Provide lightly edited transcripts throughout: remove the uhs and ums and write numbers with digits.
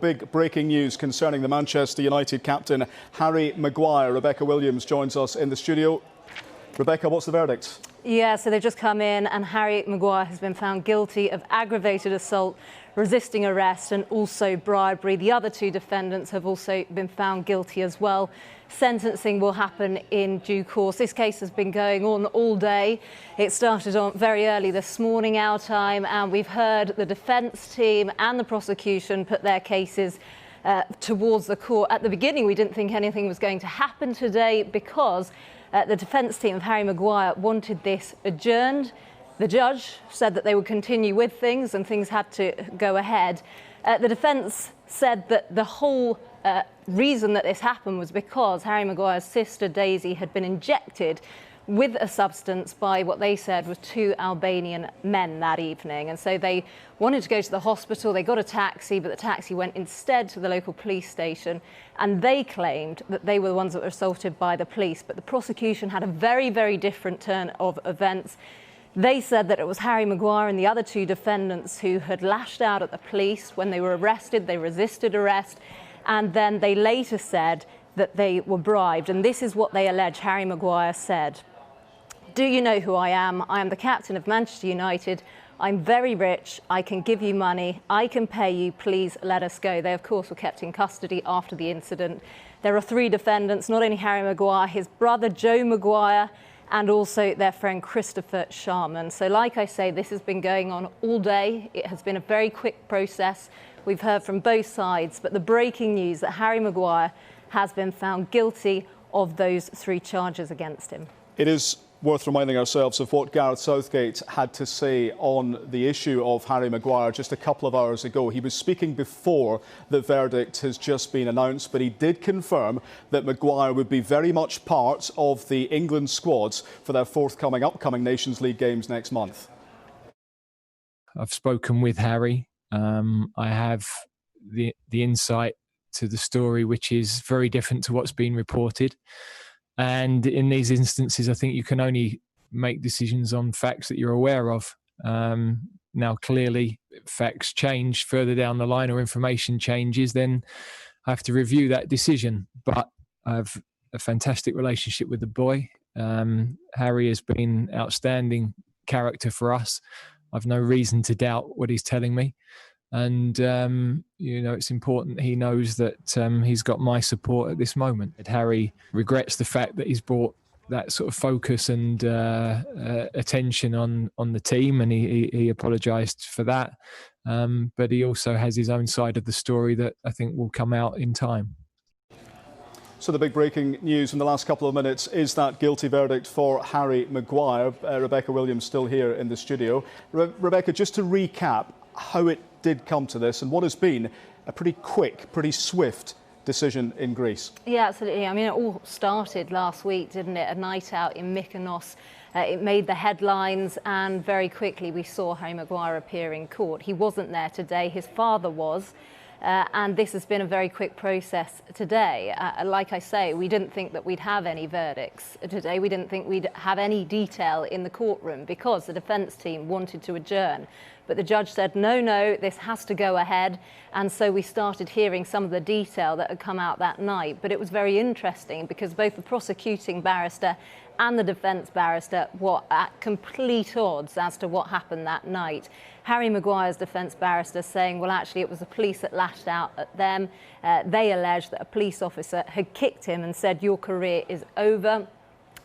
Big breaking news concerning the Manchester United captain Harry Maguire. Rebecca Williams joins us in the studio. Rebecca, what's the verdict? Yeah, so they've just come in and Harry Maguire has been found guilty of aggravated assault, resisting arrest and also bribery. The other two defendants have also been found guilty as well. Sentencing will happen in due course. This case has been going on all day. It started on very early this morning, our time, and we've heard the defence team and the prosecution put their cases towards the court. At the beginning, we didn't think anything was going to happen today because the defence team of Harry Maguire wanted this adjourned. The judge said that they would continue with things and things had to go ahead. The defence said that the whole reason that this happened was because Harry Maguire's sister Daisy had been injected with a substance by what they said were two Albanian men that evening. And so they wanted to go to the hospital. They got a taxi, but the taxi went instead to the local police station. And they claimed that they were the ones that were assaulted by the police. But the prosecution had a very, very different turn of events. They said that it was Harry Maguire and the other two defendants who had lashed out at the police when they were arrested. They resisted arrest. And then they later said that they were bribed. And this is what they allege Harry Maguire said. "Do you know who I am? I am the captain of Manchester United. I'm very rich. I can give you money. I can pay you. Please let us go." They, of course, were kept in custody after the incident. There are three defendants, not only Harry Maguire, his brother Joe Maguire, and also their friend Christopher Sharman. So like I say, this has been going on all day. It has been a very quick process. We've heard from both sides, but the breaking news that Harry Maguire has been found guilty of those three charges against him. It is worth reminding ourselves of what Gareth Southgate had to say on the issue of Harry Maguire just a couple of hours ago. He was speaking before the verdict has just been announced, but he did confirm that Maguire would be very much part of the England squads for their upcoming Nations League games next month. I've spoken with Harry. I have the insight to the story, which is very different to what's been reported. And in these instances, I think you can only make decisions on facts that you're aware of. Now, clearly, if facts change further down the line or information changes, then I have to review that decision. But I have a fantastic relationship with the boy. Harry has been outstanding character for us. I've no reason to doubt what he's telling me. And, it's important he knows that he's got my support at this moment. Harry regrets the fact that he's brought that sort of focus and attention on the team, and he apologised for that. But he also has his own side of the story that I think will come out in time. So the big breaking news in the last couple of minutes is that guilty verdict for Harry Maguire. Rebecca Williams still here in the studio. Rebecca, just to recap how it did come to this and what has been a pretty quick, pretty swift decision in Greece. Yeah, absolutely. I mean, it all started last week, didn't it? A night out in Mykonos. It made the headlines and very quickly we saw Harry Maguire appear in court. He wasn't there today, his father was. And this has been a very quick process today. Like I say, we didn't think that we'd have any verdicts today. We didn't think we'd have any detail in the courtroom because the defence team wanted to adjourn. But the judge said, no, this has to go ahead. And so we started hearing some of the detail that had come out that night. But it was very interesting because both the prosecuting barrister and the defence barrister were at complete odds as to what happened that night. Harry Maguire's defence barrister saying, well, actually, it was the police that lashed out at them. They alleged that a police officer had kicked him and said, your career is over.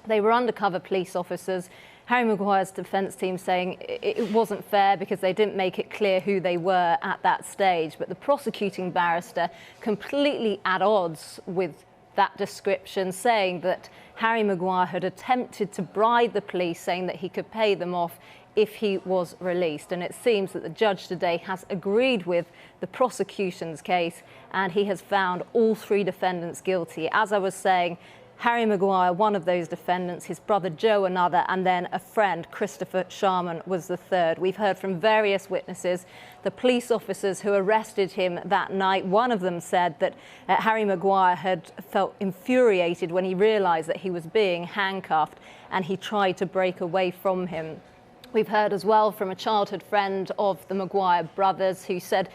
They were undercover police officers. Harry Maguire's defence team saying it wasn't fair because they didn't make it clear who they were at that stage. But the prosecuting barrister completely at odds with that description, saying that Harry Maguire had attempted to bribe the police, saying that he could pay them off if he was released. And it seems that the judge today has agreed with the prosecution's case and he has found all three defendants guilty. As I was saying, Harry Maguire, one of those defendants, his brother Joe another, and then a friend, Christopher Sharman, was the third. We've heard from various witnesses, the police officers who arrested him that night. One of them said that Harry Maguire had felt infuriated when he realised that he was being handcuffed and he tried to break away from him. We've heard as well from a childhood friend of the Maguire brothers who said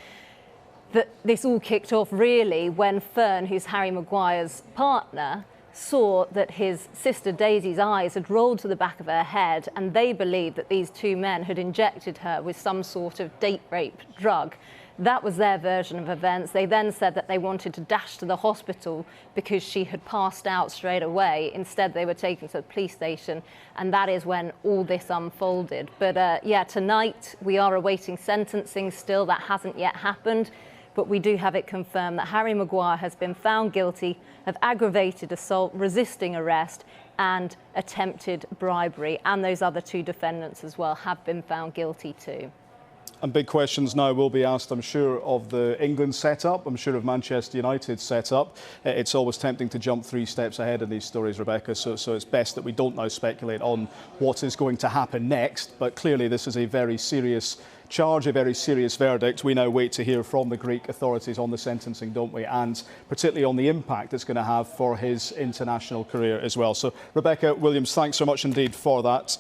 that this all kicked off really when Fern, who's Harry Maguire's partner, saw that his sister Daisy's eyes had rolled to the back of her head, and they believed that these two men had injected her with some sort of date rape drug. That was their version of events. They then said that they wanted to dash to the hospital because she had passed out straight away. Instead, they were taken to the police station, and that is when all this unfolded. But yeah, tonight we are awaiting sentencing still. That hasn't yet happened, but we do have it confirmed that Harry Maguire has been found guilty of aggravated assault, resisting arrest, and attempted bribery. And those other two defendants as well have been found guilty too. And big questions now will be asked, I'm sure, of the England setup. I'm sure of Manchester United's setup. It's always tempting to jump 3 steps ahead in these stories, Rebecca, so it's best that we don't now speculate on what is going to happen next. But clearly this is a very serious charge, a very serious verdict. We now wait to hear from the Greek authorities on the sentencing, don't we? And particularly on the impact it's going to have for his international career as well. So, Rebecca Williams, thanks so much indeed for that.